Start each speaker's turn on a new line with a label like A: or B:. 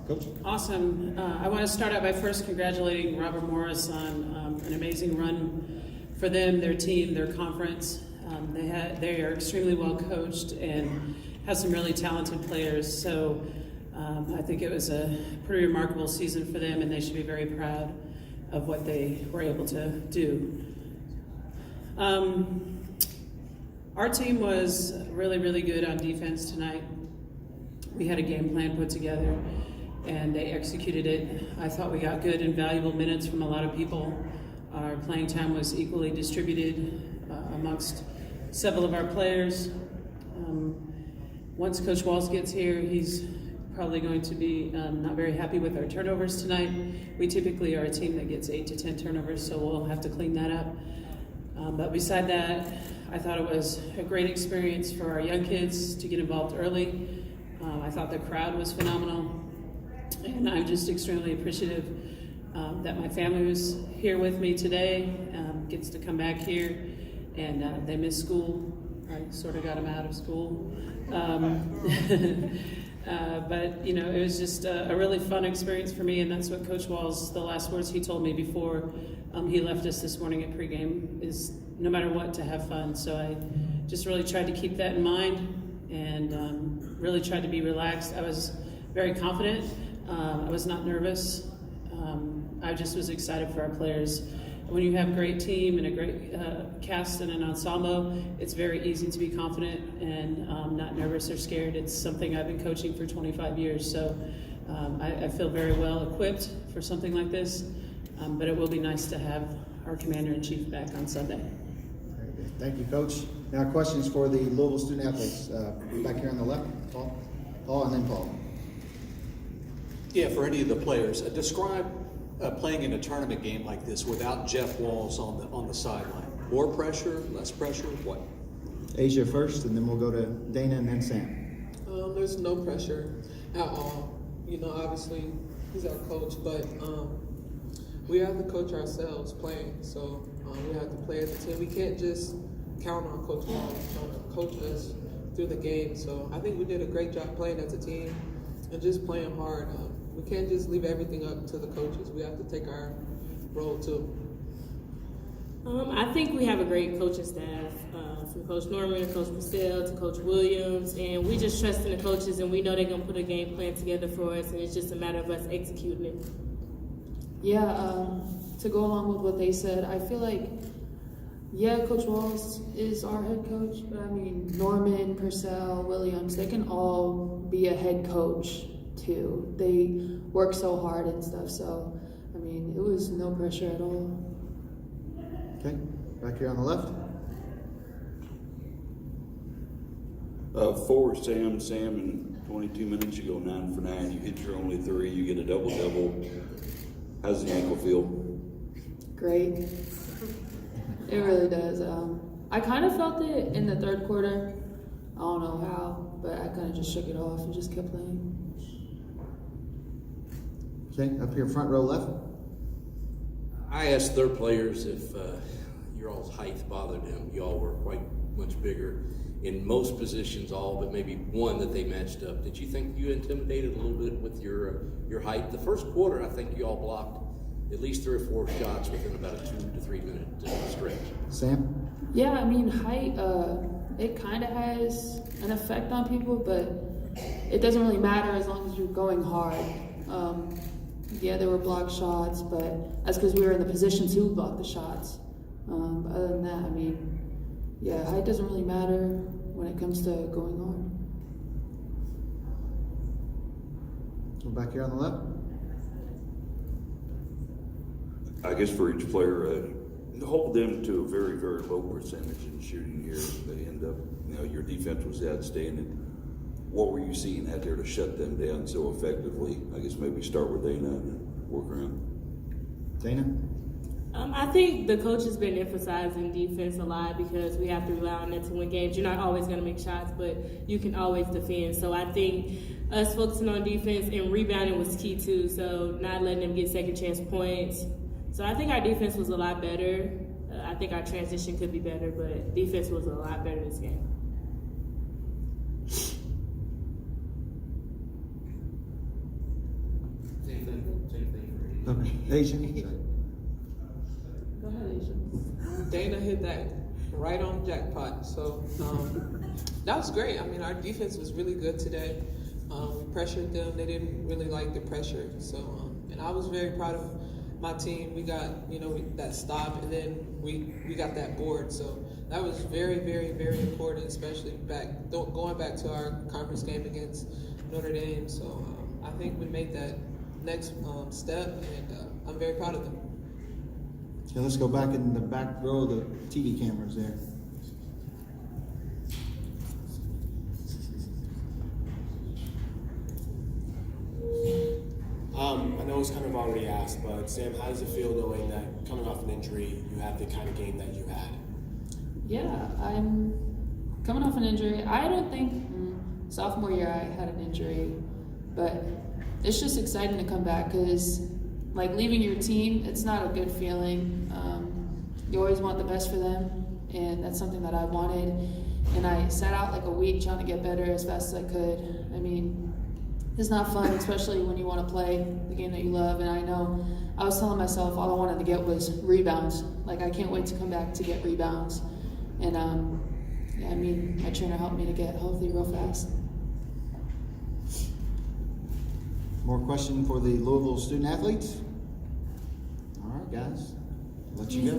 A: Coach?
B: Awesome. I want to start out by first congratulating Robert Morris on an amazing run for them, their team, their conference. They are extremely well coached and have some really talented players. So I think it was a pretty remarkable season for them, and they should be very proud of what they were able to do. Our team was really, really good on defense tonight. We had a game plan put together, and they executed it. I thought we got good and valuable minutes from a lot of people. Our playing time was equally distributed amongst several of our players. Once Coach Walls gets here, he's probably going to be not very happy with our turnovers tonight. We typically are a team that gets 8 to 10 turnovers, so we'll have to clean that up. But beside that, I thought it was a great experience for our young kids to get involved early. I thought the crowd was phenomenal, and I'm just extremely appreciative that my family was here with me today, gets to come back here, and they missed school. I sort of got them out of school. But, you know, it was just a really fun experience for me, and that's what Coach Walls, the last words he told me before he left us this morning at pregame is no matter what, to have fun. So I just really tried to keep that in mind and really tried to be relaxed. I was very confident. I was not nervous. I just was excited for our players. When you have a great team and a great cast and an ensemble, it's very easy to be confident and not nervous or scared. It's something I've been coaching for 25 years, so I feel very well equipped for something like this, but it will be nice to have our Commander-in-Chief back on Sunday.
A: Very good. Thank you, Coach. Now questions for the Louisville student athletes. Back here on the left, Paul. Paul, and then Paul.
C: Yeah, for any of the players, describe playing in a tournament game like this without Jeff Walls on the sideline. More pressure, less pressure, what?
A: Asia first, and then we'll go to Dana and then Sam.
D: There's no pressure at all. You know, obviously he's our coach, but we have to coach ourselves playing. So we have to play as a team. We can't just count on Coach Walls to coach us through the game. So I think we did a great job playing as a team and just playing hard. We can't just leave everything up to the coaches. We have to take our role too.
E: I think we have a great coaching staff, from Coach Norman, Coach Purcell, to Coach Williams, and we just trust in the coaches, and we know they're going to put a game plan together for us, and it's just a matter of us executing it.
F: Yeah, to go along with what they said, I feel like, yeah, Coach Walls is our head coach, but I mean, Norman, Purcell, Williams, they can all be a head coach too. They work so hard and stuff, so, I mean, it was no pressure at all.
A: Okay, back here on the left.
G: For Sam, in 22 minutes, you go 9 for 9. You hit your only 3. You get a double-double. How's the ankle feel?
F: Great. It really does. I kind of felt it in the third quarter. I don't know how, but I kind of just shook it off and just kept playing.
A: Okay, up here front row left.
C: I asked their players if your all's height bothered them. You all were quite much bigger in most positions, all but maybe one that they matched up. Did you think you intimidated a little bit with your height? The first quarter, I think you all blocked at least 3 or 4 shots within about a 2 to 3 minute stretch.
A: Sam?
F: Yeah, I mean, height, it kind of has an effect on people, but it doesn't really matter as long as you're going hard. Yeah, there were blocked shots, but that's because we were in the position to block the shots. But other than that, I mean, yeah, height doesn't really matter when it comes to going hard.
A: Go back here on the left.
G: I guess for each player, hold them to a very, very low percentage in shooting here. They end up, you know, your defense was outstanding. What were you seeing out there to shut them down so effectively? I guess maybe start with Dana and work around.
A: Dana?
E: I think the coach has been emphasizing defense a lot because we have to rely on it to win games. You're not always going to make shots, but you can always defend. So I think us focusing on defense and rebounding was key too, so not letting them get second chance points. So I think our defense was a lot better. I think our transition could be better, but defense was a lot better this game.
A: Okay, Asian.
F: Go ahead, Asia.
D: Dana hit that right on jackpot. So that was great. I mean, our defense was really good today. We pressured them. They didn't really like the pressure. So, and I was very proud of my team. We got, that stop, and then we got that board. So that was very, very, very important, especially going back to our conference game against Notre Dame. So I think we made that next step, and I'm very proud of them.
A: Okay, let's go back in the back row of the TV cameras there.
H: I know it's kind of already asked, but Sam, how does it feel knowing that coming off an injury, you had the kind of game that you had?
F: Yeah, I'm coming off an injury. I don't think sophomore year I had an injury, but it's just exciting to come back because, like, leaving your team, it's not a good feeling. You always want the best for them, and that's something that I wanted. And I sat out like a week trying to get better as fast as I could. I mean, it's not fun, especially when you want to play the game that you love. And I know I was telling myself all I wanted to get was rebounds. Like, I can't wait to come back to get rebounds. And yeah, I mean, my trainer helped me to get healthy real fast.
A: More question for the Louisville student athletes? All right, guys, let you go.